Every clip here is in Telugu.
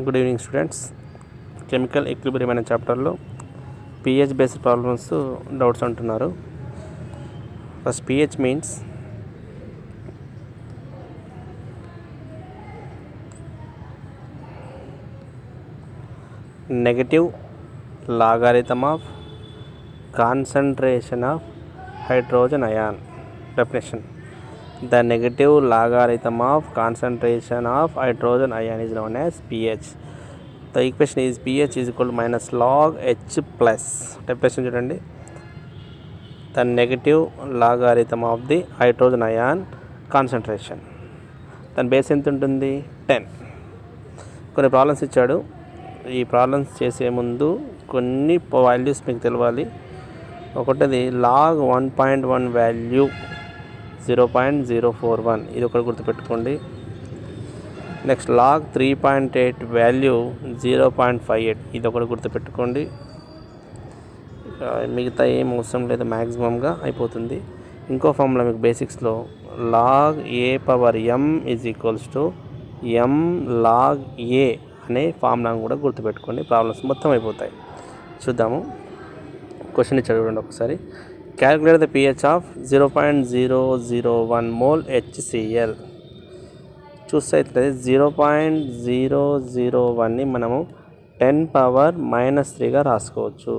Good evening students. Chemical equilibrium అనే చాప్టర్లో pH బేస్డ్ ప్రాబ్లమ్స్ డౌట్స్ అంటున్నారు. First pH means negative logarithm of concentration of hydrogen ion. Definition: the negative logarithm of concentration of hydrogen ion is known as pH. The equation is pH is equal to minus log H plus. Definition చూడండి, the negative logarithm of the hydrogen ion concentration. దాని బేస్ ఎంత ఉంటుంది? 10. కొన్ని ప్రాబ్లమ్స్ ఇచ్చాడు. ఈ ప్రాబ్లమ్స్ చేసే ముందు కొన్ని వాల్యూస్ మీకు తెలవాలి. ఒకటిది లాగ్ 1.1 వాల్యూ 0.041, ఇది ఒకటి గుర్తుపెట్టుకోండి. నెక్స్ట్ లాగ్ 3.8 వాల్యూ 0.58, ఇది ఒకటి గుర్తుపెట్టుకోండి. మిగతా ఏం అవసరం లేదు, మ్యాక్సిమంగా అయిపోతుంది. ఇంకో ఫార్ములా మీకు బేసిక్స్లో log A power m is equals to m log A అనే ఫార్ములాను కూడా గుర్తుపెట్టుకోండి. ప్రాబ్లమ్స్ మొత్తం అయిపోతాయి. చూద్దాము. క్వశ్చన్ ఇచ్చాడు చూడండి ఒకసారి. Calculate the pH of 0.001 mole HCl. చూస్తే 0.001ని మనము 10⁻³ రాసుకోవచ్చు.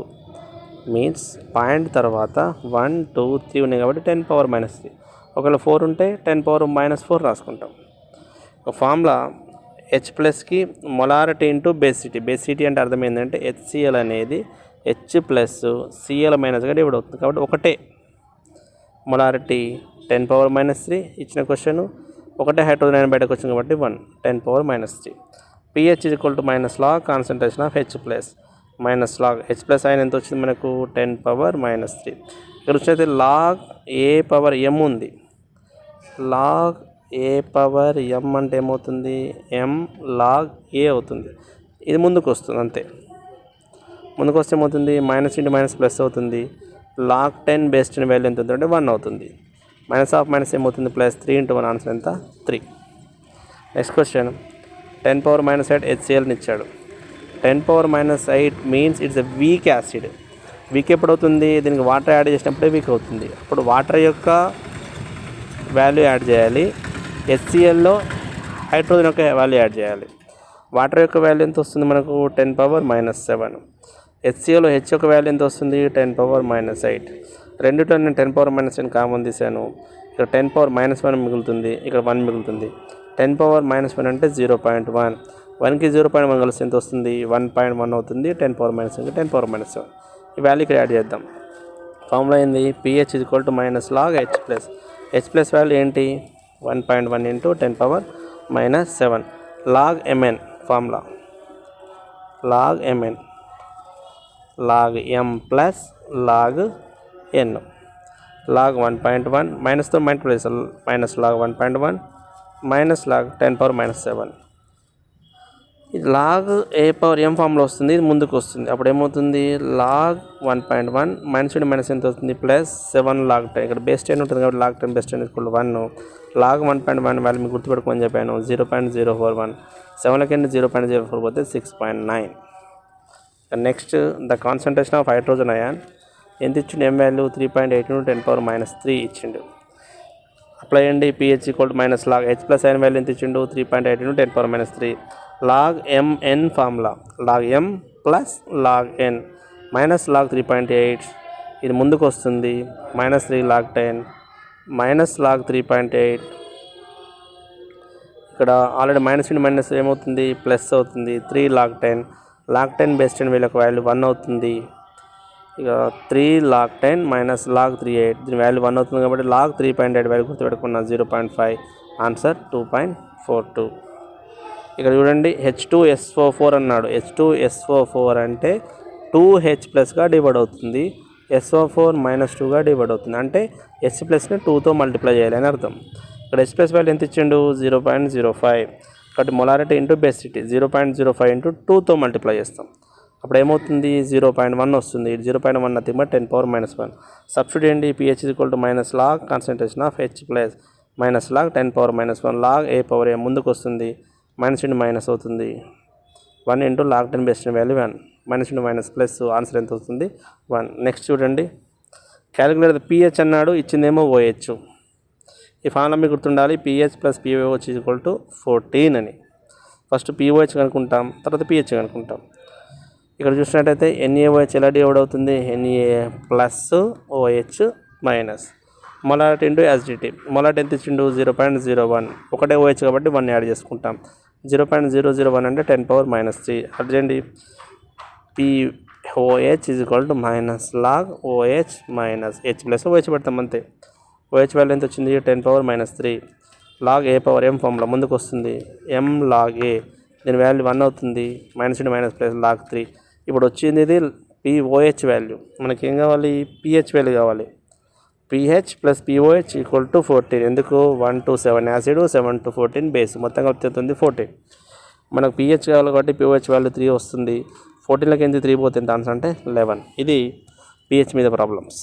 మీన్స్ పాయింట్ తర్వాత 1, 2, 3 ఉన్నాయి కాబట్టి 10⁻³. ఒకవేళ 4 ఉంటే 10⁻⁻4 రాసుకుంటాం. ఒక ఫార్ములా H+కి మొలారిటీ ఇంటూ బేసిటీ. బేసిటీ అంటే అర్థం ఏంటంటే HCl అనేది H ప్లస్ Cl మైనస్గా డివైడ్ అవుతుంది కాబట్టి ఒకటే మొలారిటీ 10⁻³ ఇచ్చిన క్వశ్చన్. ఒకటే హైడ్రోజన్ అయాన్ బయటకు వచ్చింది కాబట్టి 1 10⁻³ pH is equal to minus log concentration of H plus minus log H plus ion ఎంత వచ్చింది మనకు? 10⁻³ ఇక్కడ వచ్చినైతే లాగ్ ఏ పవర్ m ఉంది. లాగ్ ఏ పవర్ m అంటే ఏమవుతుంది? m లాగ్ ఏ అవుతుంది. ఇది ముందుకు వస్తుంది అంతే. ముందుకు వస్తే ఏమవుతుంది? మైనస్ ఇంటూ మైనస్ ప్లస్ అవుతుంది. లాగ్ 10 బేస్ 10 వాల్యూ ఎంత అవుతుంది? 1 అవుతుంది. మైనస్ ఆఫ్ మైనస్ ఏమవుతుంది? ప్లస్ 3 ఇంటూ 1 ఆన్సర్ ఎంత? 3. నెక్స్ట్ క్వశ్చన్ 10⁻⁸ HClని ఇచ్చాడు. 10⁻⁸ means it's a weak acid. Week ఎప్పుడు అవుతుంది? దీనికి వాటర్ యాడ్ చేసినప్పుడే వీక్ అవుతుంది. అప్పుడు వాటర్ యొక్క వాల్యూ యాడ్ చేయాలి, HClలో హైడ్రోజన్ యొక్క వాల్యూ యాడ్ చేయాలి. వాటర్ యొక్క వాల్యూ ఎంత వస్తుంది మనకు? 10⁻⁷. HClలో H యొక్క వాల్యూ ఎంత వస్తుంది? 10⁻⁸. రెండుతో నేను 10⁻⁻ కామన్ తీసాను. ఇక్కడ 10⁻⁻1 మిగులుతుంది, ఇక్కడ 1 మిగులుతుంది. 10⁻⁻1 అంటే 0.1. 1కి 0.1 కలిసి ఎంత వస్తుంది? 1.1 అవుతుంది. 10⁻⁻7 10⁻⁻7 ఈ వాల్యూ ఇక్కడ యాడ్ చేద్దాం. ఫార్ములా ఏంది? pH is equal to minus log H plus. H plus value ఏంటి? 1.1 into 10⁻⁷. Log mn formula log mn log m plus log n. Log 1.1 మైనస్తో మల్టిప్లై చేస్తాం. Minus log 1.1 minus log 10⁻⁷. ఇది log A power m formula వస్తుంది, ఇది ముందుకు వస్తుంది. అప్పుడు ఏమవుతుంది? లాగ్ 1.1 మైనస్ ఇంటూ మైనస్ ఎంత అవుతుంది? Plus 7 log 10. ఇక్కడ బేస్ 10 ఉంటుంది కాబట్టి log 10 base 10 equal to 1. Log 1.1 value మీకు గుర్తుపెట్టుకోమని చెప్పాను, 0.041. 7లకి 0.04 పోతే 6.9. Next the concentration of hydrogen ion ఎంత ఇచ్చిండు? m వాల్యూ 3.8 ఇంటూ 10⁻³ ఇచ్చిండు. అప్లై చేయండి. pH equal to minus log H plus ion value ఎంత ఇచ్చిండు? 3.8 into 10⁻³ log mn formula log m plus log n minus log 3.8, ఇది ముందుకు వస్తుంది. Minus 3 log 10 minus log 3.8. ఇక్కడ ఆల్రెడీ మైనస్ ఇంటూ మైనస్ ఏమవుతుంది? ప్లస్ అవుతుంది. 3 లాగ్ 10. లాగ్ 10 బేస్ 10 వీళ్ళకి వాల్యూ 1 అవుతుంది. ఇక 3 లాగ్ 10 మైనస్ లాగ్ 3.8, దీని వాల్యూ 1 అవుతుంది కాబట్టి లాగ్ 3.8 వాల్యూ గుర్తుపెట్టుకున్న 0.5. ఆన్సర్ 2.42. ఇక్కడ చూడండి, H2SO4 అన్నాడు. H2SO4 అంటే 2H ప్లస్గా డివైడ్ అవుతుంది, SO4 -2గా డివైడ్ అవుతుంది. అంటే H ప్లస్ని 2తో మల్టిప్లై చేయాలి అని అర్థం. ఇక్కడ H ప్లస్ వాల్యూ ఎంత ఇచ్చిండు? 0.05. కాబట్టి మొలారిటీ ఇంటూ బేసిటీ 0.05 ఇంటూ 2తో మల్టిప్లై చేస్తాం. అప్పుడు ఏమవుతుంది? 0.1 వస్తుంది. 0.1 నథింగ్ బట్ 10⁻⁻1. సబ్స్టిట్యూట్ చేయండి. pH is equal to minus log concentration of H plus minus log 10⁻⁻1 log A power m ముందుకు వస్తుంది. మైనస్ ఇంటూ మైనస్ అవుతుంది. 1 into log 10 base 10 value 1 minus into minus plus answer ఎంత వస్తుంది 1. నెక్స్ట్ చూడండి క్యాలిక్యులేట్ ద పిహెచ్ అన్నాడు ఇచ్చిందేమో ఓహెచ్. ఈ ఫార్ములా మీకు గుర్తుండాలి pH plus pOH equal to 14 అని. ఫస్ట్ పిఓహెచ్ కనుక్కుంటాం తర్వాత పిహెచ్ కనుక్కుంటాం. ఇక్కడ చూసినట్టయితే ఎన్ఏఓహెచ్ ఎలా డివైడ్ అవుతుంది ఎన్ఏ ప్లస్ ఓహెచ్ మైనస్ మొలాట్ ఇంటూ ఎస్డిటి. మొలాట్ ఎంత ఇచ్చిండు 0.01 ఒకటే ఓహెచ్ కాబట్టి 1 యాడ్ చేసుకుంటాం. 0.001 అంటే 10⁻³ urgent pOH is equal to minus log OH minus H plus OH పెడతాం అంతే. ఓహెచ్ వాల్యూ ఎంత వచ్చింది 10⁻³ లాగ్ ఏ పవర్ ఎం ఫామ్లో ముందుకు వస్తుంది ఎం లాగ్ ఏ దీని వాల్యూ 1 అవుతుంది minus into minus plus log 3. ఇప్పుడు వచ్చింది ఇది పిఓహెచ్ వాల్యూ మనకి ఏం కావాలి పిహెచ్ వాల్యూ కావాలి. PH plus pOH equal to 14 ఎందుకు 1 to 7 యాసిడ్ 7 to 14 బేస్ మొత్తం కలిపి అవుతుంది 14. మనకు పిహెచ్ కావాలి కాబట్టి పిఓహెచ్ వాల్యూ 3 వస్తుంది. 14లోకి ఎంత 3 పోతే ఎంత ఆన్సర్ అంటే 11. ఇది పిహెచ్ మీద ప్రాబ్లమ్స్.